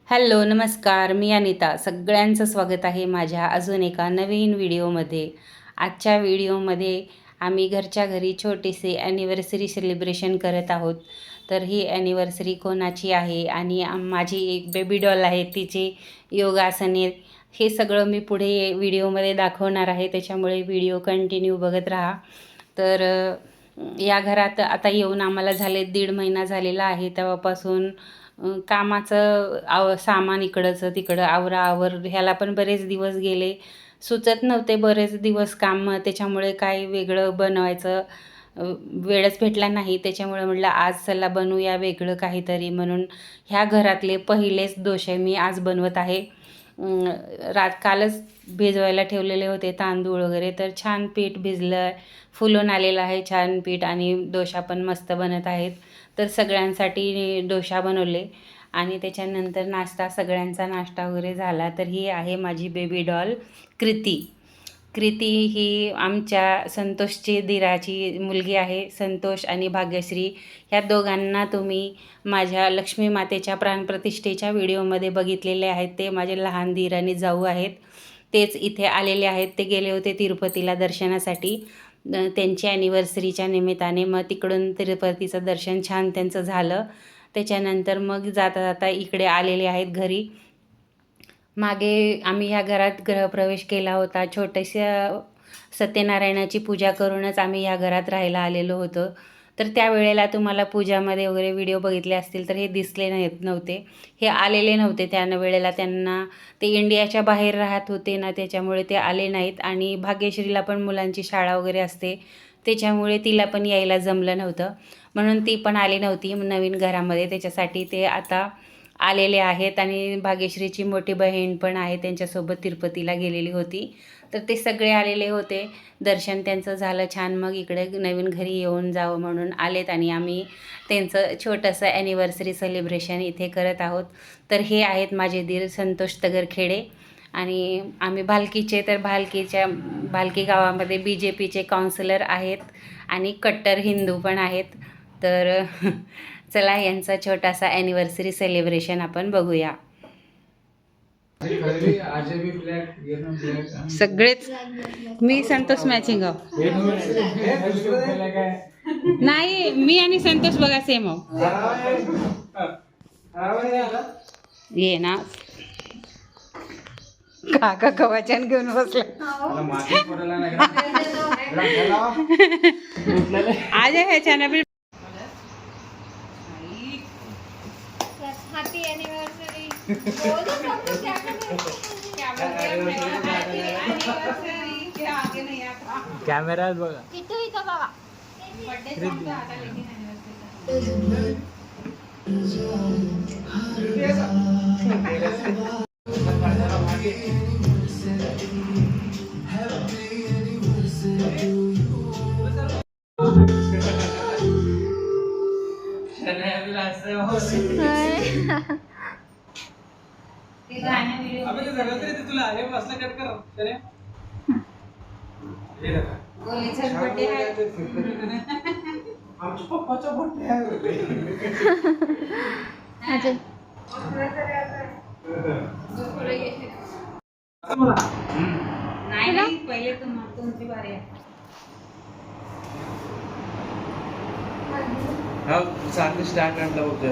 Hello नमस्कार, मी अनिता. सगळ्यांचं स्वागत आहे माझ्या अजून एका नवीन व्हिडिओमध्ये. आजच्या व्हिडिओमध्ये आम्ही घरच्या घरी छोटीसे ॲनिव्हर्सरी सेलिब्रेशन करत आहोत. तर ही ॲनिव्हर्सरी कोणाची आहे आणि माझी एक बेबी डॉल आहे, तिचे योगासने, हे सगळं मी पुढे व्हिडिओमध्ये दाखवणार आहे. त्याच्यामुळे व्हिडिओ कंटिन्यू बघत राहा. तर या घरात आता येऊन आम्हाला झाले 1.5 महिना झालेला आहे. तेव्हापासून कामाचं सामान इकडंचं तिकडं आवराआवर ह्याला पण बरेच दिवस गेले. सुचत नव्हते बरेच दिवस काम, त्याच्यामुळे काय वेगळं बनवायचं वेळच भेटला नाही. त्याच्यामुळे म्हटलं आज चला बनवूया वेगळं काहीतरी, म्हणून ह्या घरातले पहिलेच डोसे मी आज बनवत आहे. कालच भिजवायला ठेवलेले होते तांदूळ वगैरे, तर छान पीठ भिजलं, फुलून आलेलं आहे छान पीठ आणि डोसा पण मस्त बनत आहेत. तर सगळ्यांसाठी डोसा बनवले आणि त्याच्यानंतर सगळ्यांचा नाश्ता वगैरे झाला. तर ही आहे माझी बेबी डॉल कृती. कृती ही आमच्या संतोषची दिराची मुलगी आहे. संतोष आणि भाग्यश्री ह्या दोघांना तुम्ही माझ्या लक्ष्मी मातेच्या प्राणप्रतिष्ठेच्या व्हिडिओमध्ये बघितलेले आहेत. ते माझे लहान दीर आणि जाऊ आहेत. तेच इथे आलेले आहेत. ते गेले होते तिरुपतीला दर्शनासाठी त्यांची ॲनिव्हर्सरीच्या निमित्ताने. मग तिकडून तिरुपतीचं दर्शन छान त्यांचं झालं. त्याच्यानंतर मग जाता जाता इकडे आलेले आहेत घरी. मागे आम्ही ह्या घरात गृहप्रवेश केला होता. छोट्याशा सत्यनारायणाची पूजा करूनच आम्ही ह्या घरात राहायला आलेलो होतो. तर त्यावेळेला तुम्हाला पूजामध्ये वगैरे व्हिडिओ बघितले असतील तर हे दिसले नव्हते, हे आलेले नव्हते. वेळेला त्यांना ते इंडियाच्या बाहेर राहत होते ना, त्याच्यामुळे ते आले नाहीत. आणि भाग्यश्रीला पण मुलांची शाळा वगैरे असते, त्याच्यामुळे तिला पण यायला जमलं नव्हतं, म्हणून ती पण आली नव्हती नवीन घरामध्ये. त्याच्यासाठी ते आता आलेले आहेत. आणि भाग्यश्रीची मोठी बहीण पण आहे, त्यांच्यासोबत तिरुपतीला गेलेली होती. तर ते सगळे आलेले होते. दर्शन त्यांचं झालं छान. मग इकडे नवीन घरी येऊन जावं म्हणून आलेत आणि आम्ही त्यांचं छोटंसं ॲनिव्हर्सरी सेलिब्रेशन इथे करत आहोत. तर हे आहेत माझे दीर संतोष तगरखेडे. आणि आम्ही भालकीचे, तर भालकी गावामध्ये BJPचे काउन्सिलर आहेत आणि कट्टर हिंदू पण आहेत. तर चला यांचा छोटासा ॲनिव्हर्सरी सेलिब्रेशन आपण बघूया. सगळेच मी संतोष मॅचिंग आहो. नाही, मी आणि संतोष बघा सेम आहो. ये ना काका कवचन घेऊन बसले. आज है चैनल हैप्पी एनिवर्सरी कॅमेरा बघा. तुला आमच्या पप्पाचा बर्थडे आहे. नाही पहिले तुमची बारी आहे. चांगली स्टार्ट आणला होतं.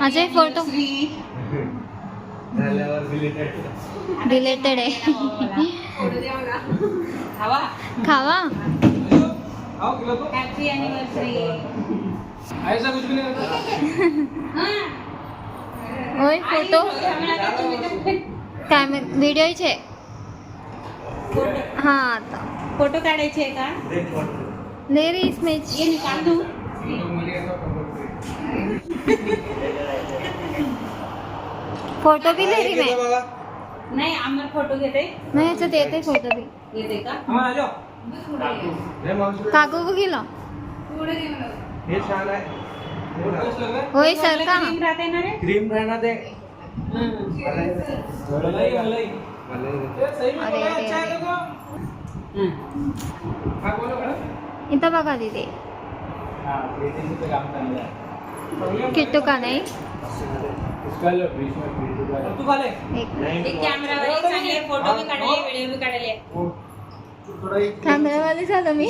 अजय फोटो झाल्यावर रिलेटेड आहे. खावा खावा. Happy anniversary. ऐसा कुछ भी नहीं होता. ओय फोटो काय व्हिडिओ आहे. हां आता फोटो काढायचे आहे का? ले रही इसमें ये निकाल दूँ. फोटो भी ले रही मैं. नाही आम्हाला फोटो घेते. नाही याच्यात येते फोटो भी. येते का? काकू को गेलो. हे छान आहे. होय सर का क्रीम राहते ना रे. क्रीम राहणार ते. इथं बघा तिथे. काम चांगलं आहे. किट्टू का नाही तू खाले एक कॅमेरावाले चांगले फोटो बी काढले व्हिडिओ बी काढले कॅमेरावाले झालं मी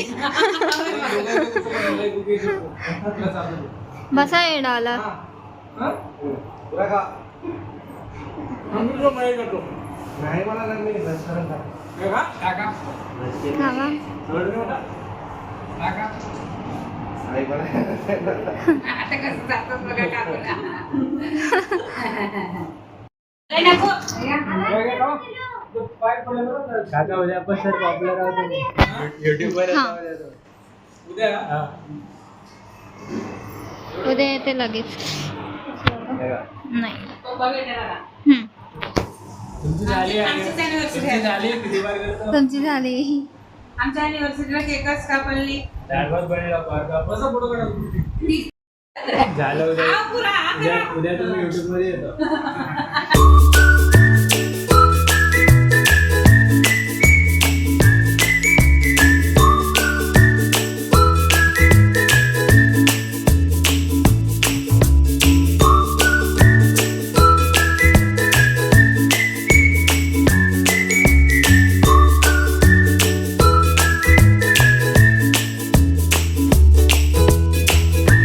बसा येडाला नाही मला लागले खावा आता कसं जातात बघा काकूला लय नको काका उद्या पण सर पॉप्युलर युट्यूब वर हा. उद्या उद्या येते लगेच नाही पप्पा भेटायला आला. हम्म. तुमची झाली आमचीच anniversary तुमची आहे. झाली किती बार करतो तुमची झाली आमच्या अॅनिव्हर्सरीला केकच कापली डाळभात बनेला पारका बसा फोटो काढा झालं उद्या तुम्ही युट्यूब मध्ये येतो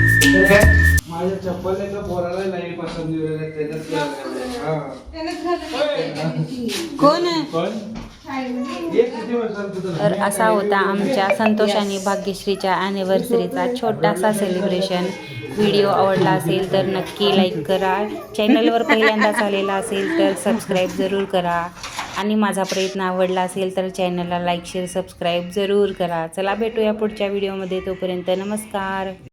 माझ्या चप्पल पोराला नाही पसंत कोण पण एक किती वर्षांचं तर असा होता आमच्या संतोष आणि भाग्यश्रीच्या ॲनिव्हर्सरीचा छोटासा सेलिब्रेशन. व्हिडिओ आवडला असेल तर नक्की लाईक करा. चॅनलवर पहिल्यांदाच आलेला असेल तर सबस्क्राईब जरूर करा. आणि माझा प्रयत्न आवडला असेल तर चॅनलला लाईक शेअर सबस्क्राईब जरूर करा. चला भेटूया पुढच्या व्हिडिओमध्ये. तोपर्यंत नमस्कार.